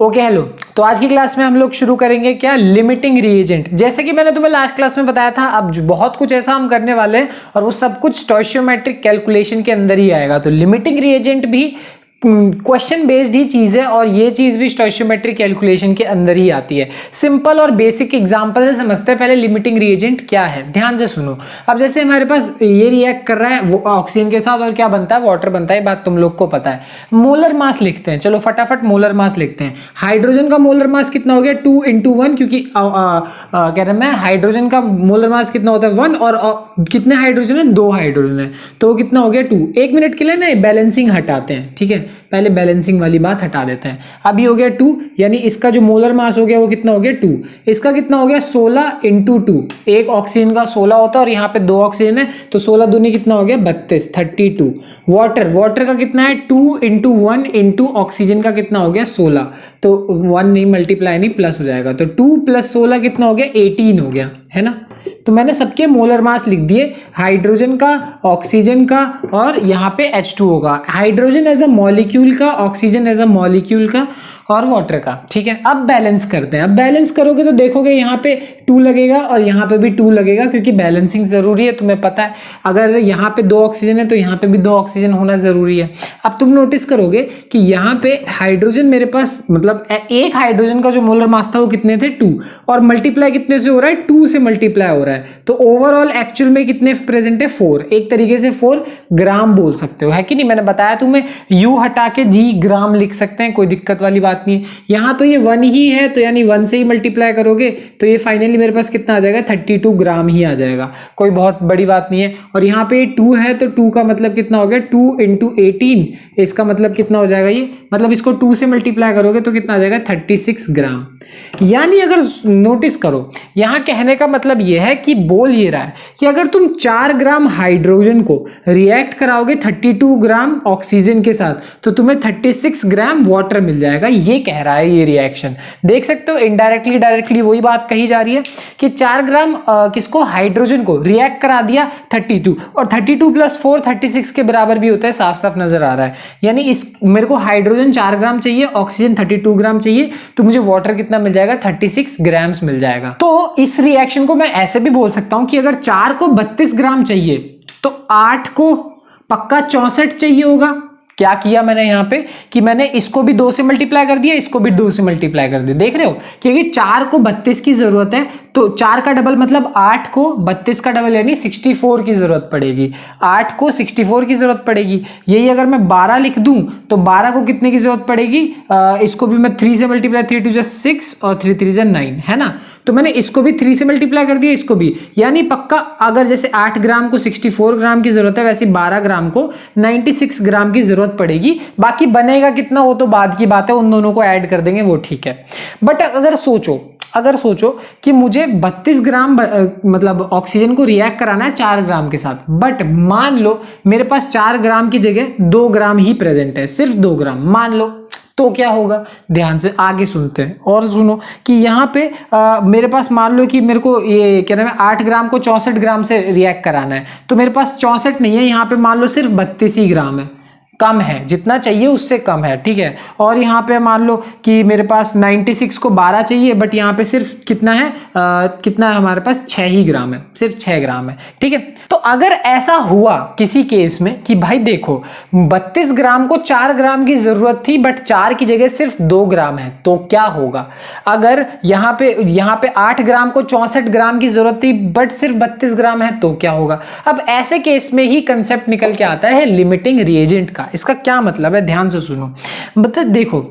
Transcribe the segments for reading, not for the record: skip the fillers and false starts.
Okay hello. तो आज की क्लास में हम लोग शुरू करेंगे क्या, लिमिटिंग रिएजेंट। जैसे कि मैंने तुम्हें लास्ट क्लास में बताया था, अब बहुत कुछ ऐसा हम करने वाले हैं और वो सब कुछ स्टोइचियोमेट्रिक कैलकुलेशन के अंदर ही आएगा। तो लिमिटिंग रिएजेंट भी क्वेश्चन बेस्ड ही चीज है और ये चीज भी स्टोइचियोमेट्रिक कैलकुलेशन के अंदर ही आती है। सिंपल और बेसिक एग्जांपल से समझते हैं पहले लिमिटिंग रिएजेंट क्या है। ध्यान से सुनो। अब जैसे हमारे पास ये रिएक्ट कर रहा है वो ऑक्सीजन के साथ और क्या बनता है, वाटर बनता है। बात तुम लोग को पता है। मोलर मास लिखते हैं, चलो फटाफट मोलर मास लिखते हैं। हाइड्रोजन का मोलर मास कितना हो गया, 2 × 1, क्योंकि कह रहा मैं हाइड्रोजन का मोलर मास कितना होता है 1 और कितने हाइड्रोजन है, 2 हाइड्रोजन है, तो वो कितना हो गया 2। 1 मिनट के लिए ना बैलेंसिंग हटाते हैं, ठीक है, पहले बैलेंसिंग वाली बात हटा देते हैं। अभी हो गया 2, यानी इसका जो मोलर मास हो गया वो कितना हो गया 2। इसका कितना हो गया 16 × 2। एक ऑक्सीजन का 16 होता है और यहाँ पे 2 ऑक्सीजन है, तो 16 दूनी कितना हो गया 32, 32। वाटर का कितना है 2 × 1 × ऑक्सीजन का कितना हो गया 16, तो 1 नहीं मल्टीप्लाई नहीं प्लस हो जाएगा, तो 2 + 16 कितना हो गया 18 हो गया, है ना। तो मैंने सबके मोलर मास लिख दिए, हाइड्रोजन का, ऑक्सीजन का और यहाँ पे H2O का। हाइड्रोजन एज अ मॉलिक्यूल का, ऑक्सीजन एज अ मॉलिक्यूल का और वाटर का, ठीक है। अब बैलेंस करते हैं। अब बैलेंस करोगे तो देखोगे यहाँ पे 2 लगेगा और यहाँ पे भी 2 लगेगा, क्योंकि बैलेंसिंग जरूरी है, तुम्हें पता है। अगर यहाँ पे 2 ऑक्सीजन है तो यहाँ पे भी 2 ऑक्सीजन होना जरूरी है। अब तुम नोटिस करोगे कि यहाँ पे हाइड्रोजन मेरे पास, मतलब एक हाइड्रोजन का जो मोलर मास था वो कितने थे 2, और मल्टीप्लाई कितने से हो रहा है 2 से मल्टीप्लाई हो रहा है, तो ओवरऑल एक्चुअल में कितने प्रेजेंट है 4। एक तरीके से 4 ग्राम बोल सकते हो, है कि नहीं। मैंने बताया तुम्हें, यू हटा के जी ग्राम लिख सकते हैं, कोई दिक्कत वाली बात नहीं है। यहाँ तो ये 1 ही है, तो यानी 1 से ही मल्टीप्लाई करोगे तो ये फाइनली मेरे पास कितना आ जाएगा 32 ग्राम ही आ जाएगा, कोई बहुत बड़ी बात नहीं है। और यहाँ पे 2 है तो 2 का मतलब कितना हो गया 2 × 18, इसका मतलब कितना हो जाएगा ये, मतलब इसको 2 से मल्टीप्लाई करोगे तो कितना आ जाएगा 36 ग्राम। यानी अगर नोटिस करो, यहाँ कहने का मतलब यह है कि बोल ये रहा है कि अगर तुम 4 ग्राम हाइड्रोजन को रिएक्ट कराओगे 32 ग्राम ऑक्सीजन के साथ तो तुम्हें 36 ग्राम वाटर मिल जाएगा। ये कह रहा है ये रिएक्शन। देख सकते हो इनडायरेक्टली डायरेक्टली वही बात कही जा रही है कि 4 ग्राम किसको, हाइड्रोजन को रिएक्ट करा दिया 32, और 32 + 4 36 के बराबर भी होता है, साफ साफ नजर आ रहा है। यानी इस मेरे को हाइड्रोजन 4 ग्राम चाहिए, ऑक्सीजन 32 ग्राम चाहिए, तो मुझे वाटर कितना मिल जाएगा 36 ग्राम्स मिल जाएगा। तो इस रिएक्शन को मैं ऐसे भी बोल सकता हूं कि अगर 4 को 32 ग्राम चाहिए तो 8 को पक्का 64 चाहिए होगा। क्या किया मैंने यहाँ पे कि मैंने इसको भी 2 से मल्टीप्लाई कर दिया, इसको भी 2 से मल्टीप्लाई कर दिया। देख रहे हो, क्योंकि 4 को 32 की जरूरत है, तो 4 का डबल मतलब 8 को 32 का डबल यानी 64 की जरूरत पड़ेगी। 8 को 64 की जरूरत पड़ेगी। यही अगर मैं 12 लिख दूं तो 12 को कितने की जरूरत पड़ेगी, इसको भी मैं 3 से मल्टीप्लाई, 3 × 6 और 3 × 3 = 9, है ना। तो मैंने इसको भी 3 से मल्टीप्लाई कर दिया, इसको भी, यानी पक्का अगर जैसे 8 ग्राम को 64 ग्राम की जरूरत है, वैसे 12 ग्राम को 96 ग्राम की जरूरत पड़ेगी। बाकी बनेगा कितना वो तो बाद की बात है, उन दोनों को ऐड कर देंगे वो ठीक है। बट अगर सोचो कि मुझे 32 ग्राम मतलब ऑक्सीजन को रिएक्ट कराना है 4 ग्राम के साथ, बट मान लो मेरे पास 4 ग्राम की जगह 2 ग्राम ही प्रेजेंट है, सिर्फ 2 ग्राम मान लो, तो क्या होगा। ध्यान से आगे सुनते हैं और सुनो कि यहाँ पे मेरे पास मान लो कि मेरे को ये क्या नाम है 8 ग्राम को 64 ग्राम से रिएक्ट कराना है, तो मेरे पास 64 नहीं है, यहाँ पे मान लो सिर्फ 32 ही ग्राम है, कम है, जितना चाहिए उससे कम है, ठीक है। और यहाँ पे मान लो कि मेरे पास 96 को 12 चाहिए, बट यहाँ पे सिर्फ कितना है कितना है हमारे पास 6 ही ग्राम है, सिर्फ 6 ग्राम है, ठीक है। तो अगर ऐसा हुआ किसी केस में कि भाई देखो 32 ग्राम को 4 ग्राम की जरूरत थी, बट 4 की जगह सिर्फ 2 ग्राम है, तो क्या होगा। अगर यहाँ पे 8 ग्राम को 64 ग्राम की जरूरत थी, बट सिर्फ 32 ग्राम है, तो क्या होगा। अब ऐसे केस में ही कंसेप्ट निकल के आता है लिमिटिंग रिएजेंट का। इसका क्या मतलब है, ध्यान से सुनो। मतलब देखो,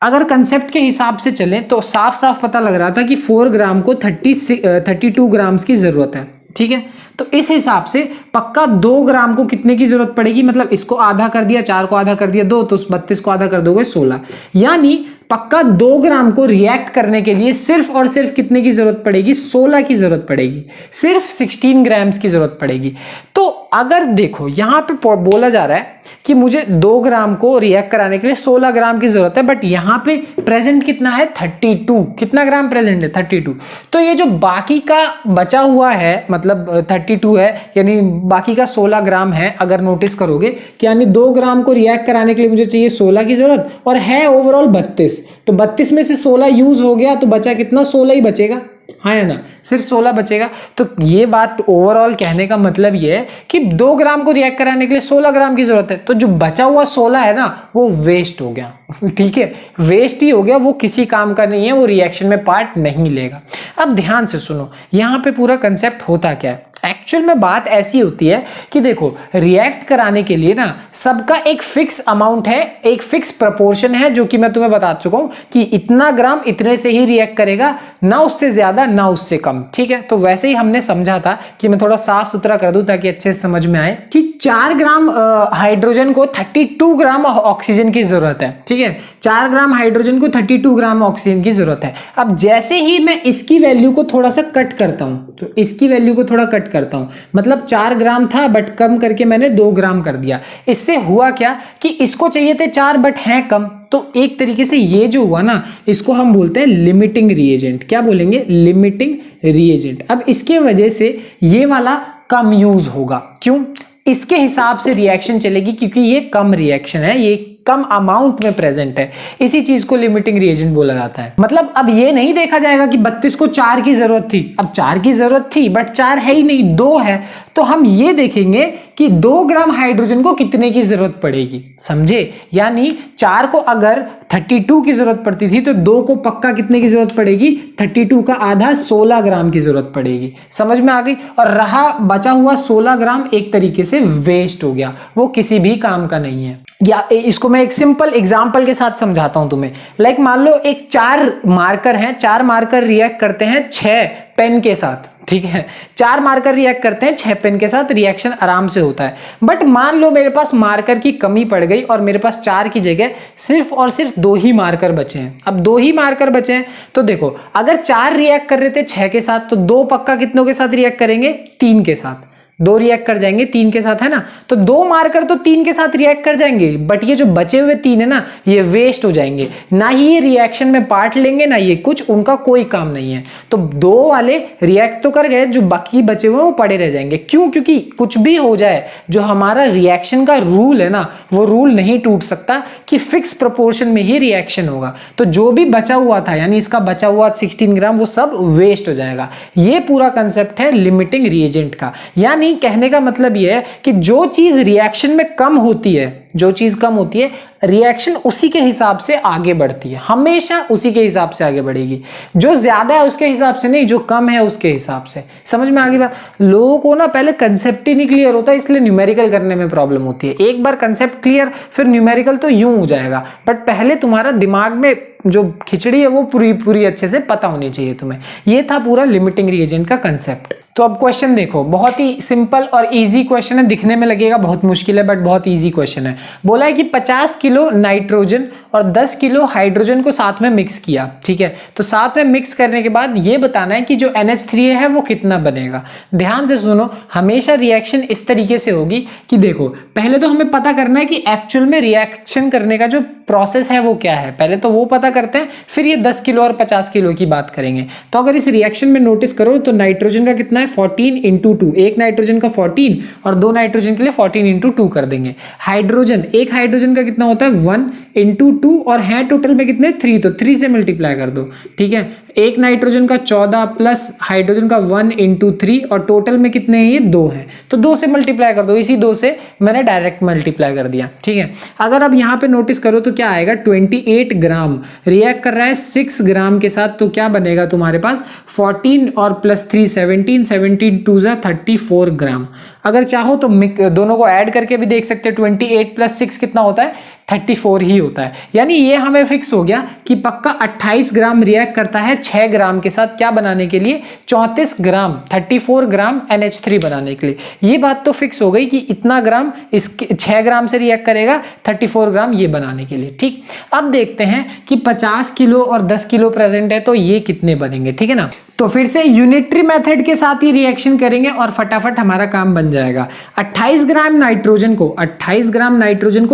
अगर कंसेप्ट के हिसाब से चलें तो साफ साफ पता लग रहा था कि 4 ग्राम को 32 ग्राम्स की जरूरत है, ठीक है। तो इस हिसाब से पक्का 2 ग्राम को कितने की जरूरत पड़ेगी, मतलब इसको आधा कर दिया, 4 को आधा कर दिया 2, तो 32 को आधा कर दोगे 16, यानी पक्का 2 ग्राम को रिएक्ट करने के लिए सिर्फ और सिर्फ कितने की जरूरत पड़ेगी, 16 की जरूरत पड़ेगी, सिर्फ 16 ग्राम्स की जरूरत पड़ेगी। तो अगर देखो यहाँ पे बोला जा रहा है कि मुझे 2 ग्राम को रिएक्ट कराने के लिए 16 ग्राम की जरूरत है, बट यहाँ पे प्रेजेंट कितना है 32, कितना ग्राम प्रेजेंट है 32। तो ये जो बाकी का बचा हुआ है मतलब 32 है, यानी बाकी का 16 ग्राम है। अगर नोटिस करोगे कि यानी 2 ग्राम को रिएक्ट कराने के लिए मुझे चाहिए 16 की जरूरत और है ओवरऑल 32, तो 32 में से 16 यूज हो गया तो बचा कितना, 16 ही बचेगा, हाँ है ना, सिर्फ 16 बचेगा। तो ये बात ओवरऑल कहने का मतलब ये है कि 2 ग्राम को रिएक्ट कराने के लिए 16 ग्राम की जरूरत है, तो जो बचा हुआ 16 है ना वो वेस्ट हो गया, ठीक है, वेस्ट ही हो गया, वो किसी काम का नहीं है, वो रिएक्शन में पार्ट नहीं लेगा। अब ध्यान से सुनो, यहाँ पे पूरा कंसेप्ट होता क्या है। एक्चुअल में बात ऐसी होती है कि देखो रिएक्ट कराने के लिए ना सबका एक फिक्स अमाउंट है, एक फिक्स प्रोपोर्शन है, जो कि मैं तुम्हें बता चुका हूं कि इतना ग्राम इतने से ही रिएक्ट करेगा, ना उससे ज्यादा ना उससे कम, ठीक है। तो वैसे ही हमने समझा था कि मैं थोड़ा साफ सुथरा कर दूं ताकि अच्छे से समझ में आए कि 4 ग्राम हाइड्रोजन को 32 ग्राम ऑक्सीजन की जरूरत है, ठीक है, 4 ग्राम हाइड्रोजन को 32 ग्राम ऑक्सीजन की जरूरत है। अब जैसे ही मैं इसकी वैल्यू को थोड़ा सा कट करता हूं, तो इसकी वैल्यू को थोड़ा कट करता हूं, मतलब 4 ग्राम था बट कम करके मैंने 2 ग्राम कर दिया। इससे हुआ क्या कि इसको चाहिए थे 4 बट हैं कम, तो एक तरीके से ये जो हुआ ना इसको हम बोलते हैं लिमिटिंग रिएजेंट। क्या बोलेंगे, लिमिटिंग रिएजेंट। अब इसके वजह से ये वाला कम यूज होगा, क्यों, इसके हिसाब से रिएक्शन चलेगी क्योंकि ये कम रिएक्शन है, ये कम अमाउंट में प्रेजेंट है, इसी चीज को लिमिटिंग रिएजेंट बोला जाता है। मतलब अब ये नहीं देखा जाएगा कि 32 को 4 की जरूरत थी, अब 4 की जरूरत थी बट 4 है ही नहीं, 2 है, तो हम ये देखेंगे कि 2 ग्राम हाइड्रोजन को कितने की जरूरत पड़ेगी, समझे। यानी 4 को अगर 32 की जरूरत पड़ती थी तो 2 को पक्का कितने की जरूरत पड़ेगी, 32 का आधा 16 ग्राम की जरूरत पड़ेगी, समझ में आ गई। और रहा बचा हुआ 16 ग्राम एक तरीके से वेस्ट हो गया, वो किसी भी काम का नहीं है। या इसको मैं एक सिंपल एग्जांपल के साथ समझाता हूं तुम्हें। लाइक मान लो एक 4 मार्कर हैं, 4 मार्कर रिएक्ट करते हैं 6 पेन के साथ, ठीक है, 4 मार्कर रिएक्ट करते हैं 6 पेन के साथ, रिएक्शन आराम से होता है। बट मान लो मेरे पास मार्कर की कमी पड़ गई और मेरे पास 4 की जगह सिर्फ और सिर्फ 2 ही मार्कर बचे हैं। अब 2 ही मार्कर बचे हैं तो देखो अगर 4 रिएक्ट कर रहे थे 6 के साथ तो 2 पक्का कितनों के साथ रिएक्ट करेंगे, 3 के साथ, 2 रिएक्ट कर जाएंगे 3 के साथ, है ना। तो 2 मार्कर तो 3 के साथ रिएक्ट कर जाएंगे, बट ये जो बचे हुए 3 है ना ये वेस्ट हो जाएंगे, ना ही ये रिएक्शन में पार्ट लेंगे ना ये कुछ, उनका कोई काम नहीं है। तो 2 वाले रिएक्ट तो कर गए, जो बाकी बचे हुए वो पड़े रह जाएंगे। क्यों, क्योंकि कुछ भी हो जाए जो हमारा रिएक्शन का रूल है ना वो रूल नहीं टूट सकता कि फिक्स प्रोपोर्शन में ही रिएक्शन होगा। तो जो भी बचा हुआ था यानी इसका बचा हुआ 16 ग्राम वो सब वेस्ट हो जाएगा। ये पूरा कंसेप्ट है लिमिटिंग रिएजेंट का। यानी कहने का मतलब यह है कि जो चीज रिएक्शन में कम होती है, जो चीज कम होती है रिएक्शन उसी के हिसाब से आगे बढ़ती है, हमेशा उसी के हिसाब से आगे बढ़ेगी। जो ज्यादा है उसके हिसाब से नहीं, जो कम है उसके हिसाब से। समझ में आ गई बात। लोगों को ना पहले कंसेप्ट ही नहीं क्लियर होता, इसलिए न्यूमेरिकल करने में प्रॉब्लम होती है। एक बार कंसेप्ट क्लियर फिर न्यूमेरिकल तो यूं हो जाएगा, बट पहले तुम्हारा दिमाग में जो खिचड़ी है वो पूरी अच्छे से पता होनी चाहिए तुम्हें। ये था पूरा लिमिटिंग रिएजेंट का कंसेप्ट। तो अब क्वेश्चन देखो, बहुत ही सिंपल और इजी क्वेश्चन है, दिखने में लगेगा बहुत मुश्किल है बट बहुत इजी क्वेश्चन है। बोला है कि 50 किलो नाइट्रोजन और 10 किलो हाइड्रोजन को साथ में मिक्स किया, ठीक है। तो साथ में मिक्स करने के बाद ये बताना है कि जो NH3 है वो कितना बनेगा। ध्यान से सुनो, हमेशा रिएक्शन इस तरीके से होगी कि देखो पहले तो हमें पता करना है कि एक्चुअल में रिएक्शन करने का जो प्रोसेस है वो क्या है, पहले तो वो पता करते हैं, फिर ये 10 किलो और 50 किलो की बात करेंगे। तो अगर इस रिएक्शन में नोटिस करो तो नाइट्रोजन का कितना है 14 × 2, एक नाइट्रोजन का 14 और 2 नाइट्रोजन के लिए 14 × 2 कर देंगे। हाइड्रोजन, एक हाइड्रोजन का कितना होता है 1 × 2 और है टोटल में कितने 3, तो 3 से मल्टीप्लाई कर दो, ठीक है। एक नाइट्रोजन का 14 प्लस हाइड्रोजन का 1 × 3 और टोटल में कितने हैं ये 2 हैं, तो 2 से मल्टीप्लाई कर दो। इसी 2 से मैंने डायरेक्ट मल्टीप्लाई कर दिया, ठीक है। अगर अब यहाँ पे नोटिस करो तो क्या आएगा 28 ग्राम रिएक्ट कर रहा है 6 ग्राम के साथ, तो क्या बनेगा तुम्हारे पास 14 और प्लस 3 17, 17 2 34 ग्राम। अगर चाहो तो दोनों को ऐड करके भी देख सकते हैं, 28 + 6 कितना होता है 34 ही होता है। यानी ये हमें फिक्स हो गया कि पक्का 28 ग्राम रिएक्ट करता है 6 ग्राम के साथ, क्या बनाने के लिए 34 ग्राम 34 ग्राम NH3 बनाने के लिए। ये बात तो फिक्स हो गई कि इतना ग्राम इसके 6 ग्राम से रिएक्ट करेगा 34 ग्राम ये बनाने के लिए, ठीक। अब देखते हैं कि 50 किलो और 10 किलो प्रेजेंट है तो ये कितने बनेंगे, ठीक है ना। तो फिर से यूनिटरी मेथड के साथ ही रिएक्शन करेंगे और फटाफट हमारा काम बन जाएगा। 28 ग्राम नाइट्रोजन को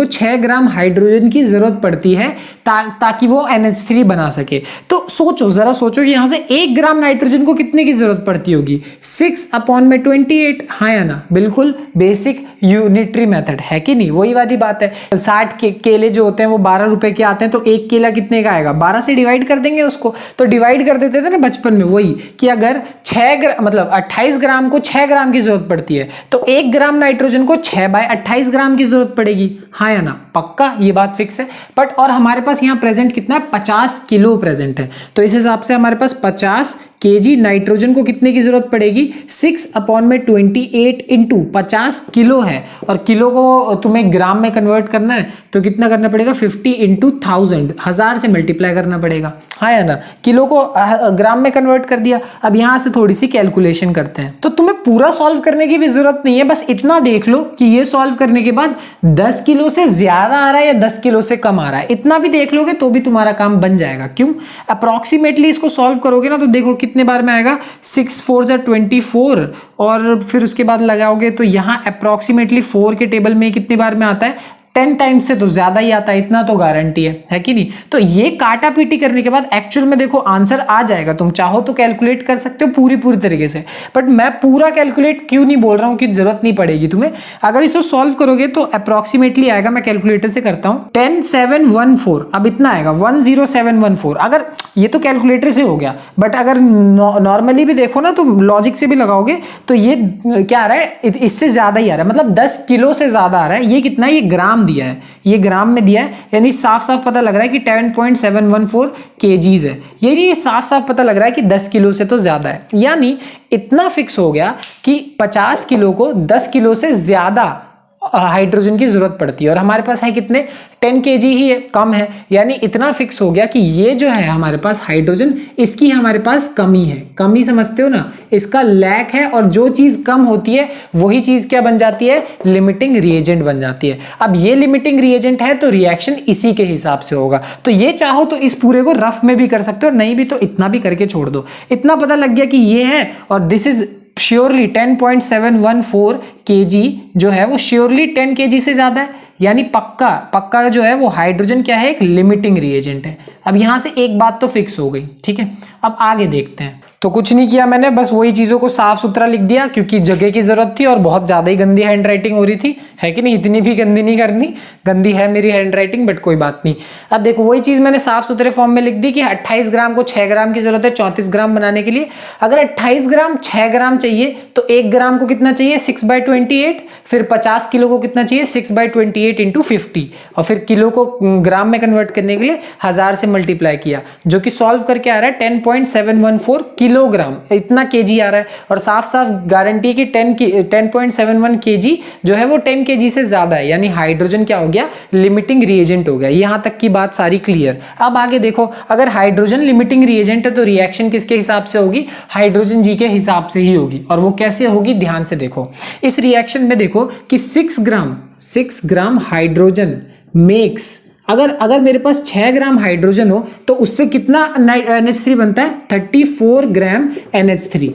6 ग्राम हाइड्रोजन की जरूरत पड़ती है ताकि वो NH3 बना सके। तो जरा सोचो कि यहां से 1 ग्राम नाइट्रोजन को कितने की जरूरत पड़ती होगी, 6/28। हाँ या ना, बिल्कुल बेसिक यूनिटरी मेथड है कि नहीं, वही वाली बात है। 60 केले जो होते हैं वो 12 रुपए के आते हैं, तो एक केला कितने का आएगा, 12 से डिवाइड कर देंगे उसको। तो डिवाइड कर देते थे ना बचपन में, वही कि अगर 28 ग्राम को 6 ग्राम की जरूरत पड़ती है तो 1 ग्राम नाइट्रोजन को 6/28 ग्राम की जरूरत पड़ेगी। हाँ या ना, पक्का ये बात फिक्स है। बट और हमारे पास यहाँ प्रेजेंट कितना है, 50 किलो प्रेजेंट है, तो इस हिसाब से हमारे पास 50 केजी नाइट्रोजन को कितने की जरूरत पड़ेगी, 6/28 इंटू 50 किलो है, और किलो को तुम्हें ग्राम में कन्वर्ट करना है तो कितना करना पड़ेगा, 50 इंटू 1000 से मल्टीप्लाई करना पड़ेगा। हाँ या ना, किलो को ग्राम में कन्वर्ट कर दिया। अब यहां से थोड़ी सी कैलकुलेशन करते हैं। तो तुम्हें पूरा सॉल्व करने की भी जरूरत नहीं है, बस इतना देख लो कि ये सॉल्व करने के बाद 10 किलो से ज्यादा आ रहा है या 10 किलो से कम आ रहा है, इतना भी देख लोगे तो भी तुम्हारा काम बन जाएगा। क्यों, अप्रोक्सीमेटली इसको सॉल्व करोगे ना तो देखो कितने बार में आएगा, 6 4 जा 24, और फिर उसके बाद लगाओगे तो यहाँ अप्रोक्सीमेटली 4 के टेबल में कितनी बार में आता है, 10 टाइम्स से तो ज्यादा ही आता है, इतना तो गारंटी है कि नहीं। तो ये काटा पीटी करने के बाद एक्चुअल में देखो आंसर आ जाएगा। तुम चाहो तो कैलकुलेट कर सकते हो पूरी तरीके से, बट मैं पूरा कैलकुलेट क्यों नहीं बोल रहा हूं कि जरूरत नहीं पड़ेगी तुम्हें। अगर इसको सॉल्व करोगे तो अप्रोक्सीमेटली आएगा, मैं कैलकुलेटर से करता हूं, 10714। अब इतना आएगा 10714। अगर ये तो कैलकुलेटर से हो गया, बट अगर नॉर्मली भी देखो ना तो लॉजिक से भी लगाओगे तो ये क्या आ रहा है, इससे ज्यादा ही आ रहा है, मतलब 10 किलो से ज्यादा आ रहा है। ये कितना है, ये ग्राम दिया है, ये ग्राम में दिया है, यानी साफ साफ पता लग रहा है कि 10.714 केजीज है। ये साफ साफ पता लग रहा है कि 10 किलो से तो ज्यादा है, यानी इतना फिक्स हो गया कि 50 किलो को 10 किलो से ज्यादा हाइड्रोजन की जरूरत पड़ती है, और हमारे पास है कितने, 10 केजी ही है, कम है। यानी इतना फिक्स हो गया कि ये जो है हमारे पास हाइड्रोजन, इसकी हमारे पास कमी है। कमी समझते हो ना, इसका लैक है, और जो चीज कम होती है वही चीज क्या बन जाती है, लिमिटिंग रिएजेंट बन जाती है। अब ये लिमिटिंग रिएजेंट है तो रिएक्शन इसी के हिसाब से होगा। तो ये चाहो तो इस पूरे को रफ में भी कर सकते हो, नहीं भी तो इतना भी करके छोड़ दो। इतना पता लग गया कि ये है, और दिस इज श्योरली 10.714 केजी जो है वो श्योरली 10 केजी से ज्यादा है, यानी पक्का जो है वो हाइड्रोजन क्या है, एक लिमिटिंग रिएजेंट है। अब यहां से एक बात तो फिक्स हो गई, ठीक है। अब आगे देखते हैं। तो कुछ नहीं किया मैंने, बस वही चीजों को साफ सुथरा लिख दिया, क्योंकि जगह की जरूरत थी और बहुत ज्यादा ही गंदी हैंड राइटिंग हो रही थी, है कि नहीं। इतनी भी गंदी नहीं करनी, गंदी है मेरी हैंड राइटिंग, बट कोई बात नहीं। अब देखो वही चीज मैंने साफ सुथरे फॉर्म में लिख दी कि 28 ग्राम को 6 ग्राम की जरूरत है 34 ग्राम बनाने के लिए। अगर 28 ग्राम 6 ग्राम चाहिए तो 1 ग्राम को कितना चाहिए, 6/28। फिर 50 किलो को कितना चाहिए, 6/28 इंटू 50, और फिर किलो को ग्राम में कन्वर्ट करने के लिए 1000 से मल्टीप्लाई किया, जो कि सॉल्व करके आ रहा है 10.714 किलोग्राम, इतना केजी आ रहा है। और साफ साफ गारंटी कि 10.71 केजी जो है वो 10 केजी से ज्यादा है, यानी हाइड्रोजन क्या हो गया, लिमिटिंग रिएजेंट हो गया। यहां तक की बात सारी क्लियर। अब आगे देखो, अगर हाइड्रोजन लिमिटिंग रिएजेंट है तो रिएक्शन किसके हिसाब से होगी, हाइड्रोजन जी के हिसाब से ही होगी। और वो कैसे होगी, ध्यान से देखो। इस रिएक्शन में देखो कि 6 ग्राम हाइड्रोजन मेक्स, अगर मेरे पास 6 ग्राम हाइड्रोजन हो तो उससे कितना NH3 बनता है, 34 ग्राम NH3।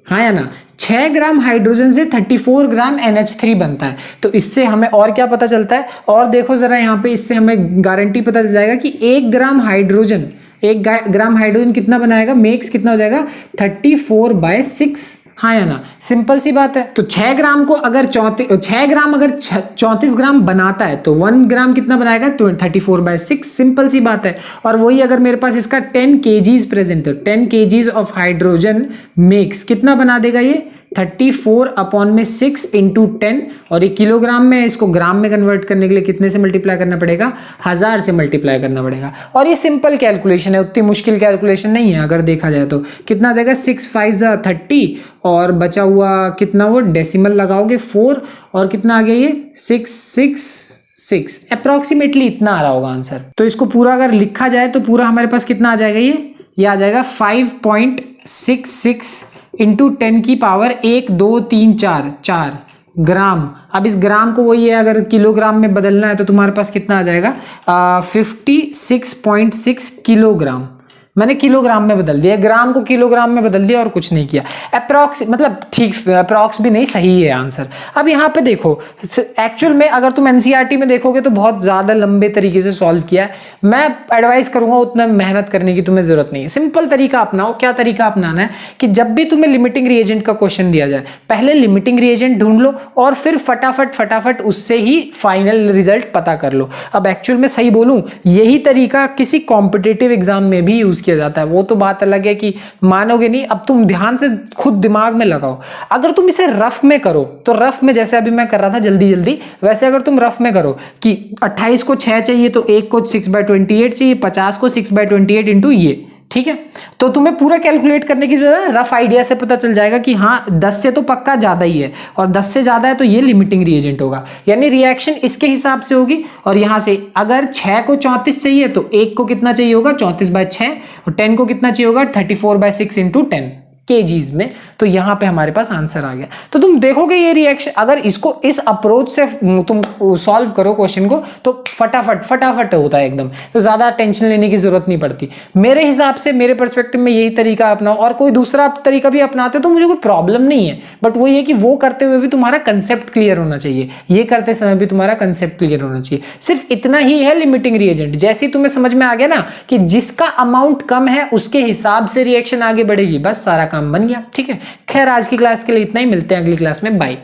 हाँ या ना, 6 ग्राम हाइड्रोजन से 34 ग्राम NH3 बनता है। तो इससे हमें और क्या पता चलता है, और देखो जरा यहाँ पे, इससे हमें गारंटी पता चल जाएगा कि 1 ग्राम हाइड्रोजन कितना बनाएगा, मेक्स कितना हो जाएगा, 34/6। हाँ या ना, सिंपल सी बात है। तो 6 ग्राम को अगर 34 ग्राम बनाता है तो 1 ग्राम कितना बनाएगा, तो 34/6, सिंपल सी बात है। और वही अगर मेरे पास इसका 10 केजीज प्रेजेंट है, 10 केजीज ऑफ हाइड्रोजन मिक्स कितना बना देगा ये, 34/6 इंटू 10, और ये किलोग्राम में, इसको ग्राम में कन्वर्ट करने के लिए कितने से मल्टीप्लाई करना पड़ेगा, 1000 से मल्टीप्लाई करना पड़ेगा। और ये सिंपल कैलकुलेशन है, उतनी मुश्किल कैलकुलेशन नहीं है। अगर देखा जाए तो कितना आ जाएगा, 6 5 जा 30, और बचा हुआ कितना, वो डेसिमल लगाओगे 4, और कितना आ गया ये 666, अप्रोक्सीमेटली इतना आ रहा होगा आंसर। तो इसको पूरा अगर लिखा जाए तो पूरा हमारे पास कितना आ जाएगा, ये आ जाएगा 5.66 इंटू 10 की पावर 1 2 3 4 ग्राम। अब इस ग्राम को वही है, अगर किलोग्राम में बदलना है तो तुम्हारे पास कितना आ जाएगा, 56.6 किलोग्राम। मैंने किलोग्राम में बदल दिया, ग्राम को किलोग्राम में बदल दिया और कुछ नहीं किया। अप्रॉक्स मतलब ठीक, अप्रॉक्स भी नहीं, सही है आंसर। अब यहाँ पे देखो एक्चुअल में अगर तुम एनसीईआरटी में देखोगे तो बहुत ज्यादा लंबे तरीके से सॉल्व किया है। मैं एडवाइस करूंगा उतना मेहनत करने की तुम्हें जरूरत नहीं है, सिंपल तरीका अपनाओ। क्या तरीका अपनाना है कि जब भी तुम्हें लिमिटिंग रिएजेंट का क्वेश्चन दिया जाए, पहले लिमिटिंग रिएजेंट ढूंढ लो और फिर फटाफट उससे ही फाइनल रिजल्ट पता कर लो। अब एक्चुअल में सही बोलूं, यही तरीका किसी कॉम्पिटिटिव एग्जाम में भी यूज किया जाता है। वो तो बात अलग है कि मानोगे नहीं, अब तुम ध्यान से खुद दिमाग में लगाओ। अगर तुम इसे रफ में करो तो रफ में जैसे अभी मैं कर रहा था जल्दी जल्दी, वैसे अगर तुम रफ में करो कि 28 को 6 चाहिए तो 1 को 6/28 चाहिए, 50 को 6/28 इंटू ये, ठीक है। तो तुम्हें पूरा कैलकुलेट करने की जरूरत है, रफ आइडिया से पता चल जाएगा कि हाँ 10 से तो पक्का ज्यादा ही है और 10 से ज्यादा है तो ये लिमिटिंग रिएजेंट होगा, यानी रिएक्शन इसके हिसाब से होगी। और यहां से अगर 6 को 34 चाहिए तो 1 को कितना चाहिए होगा 34/6 और 10 को कितना चाहिए होगा 34/6 इंटू 10 केजीज में। तो यहां पे हमारे पास आंसर आ गया। तो तुम देखोगे ये रिएक्शन, अगर इसको इस अप्रोच से तुम सॉल्व करो क्वेश्चन को तो फटाफट होता है एकदम, तो ज्यादा टेंशन लेने की जरूरत नहीं पड़ती। मेरे हिसाब से, मेरे पर्सपेक्टिव में यही तरीका अपनाओ, और कोई दूसरा तरीका भी अपनाते तो मुझे कोई प्रॉब्लम नहीं है, बट वो ये कि वो करते हुए भी तुम्हारा कंसेप्ट क्लियर होना चाहिए, ये करते समय भी तुम्हारा कंसेप्ट क्लियर होना चाहिए। सिर्फ इतना ही है लिमिटिंग रिएजेंट। जैसे ही तुम्हें समझ में आ गया ना कि जिसका अमाउंट कम है उसके हिसाब से रिएक्शन आगे बढ़ेगी, बस सारा काम बन गया। ठीक है, खैर आज की क्लास के लिए इतना ही, मिलते हैं अगली क्लास में, बाय।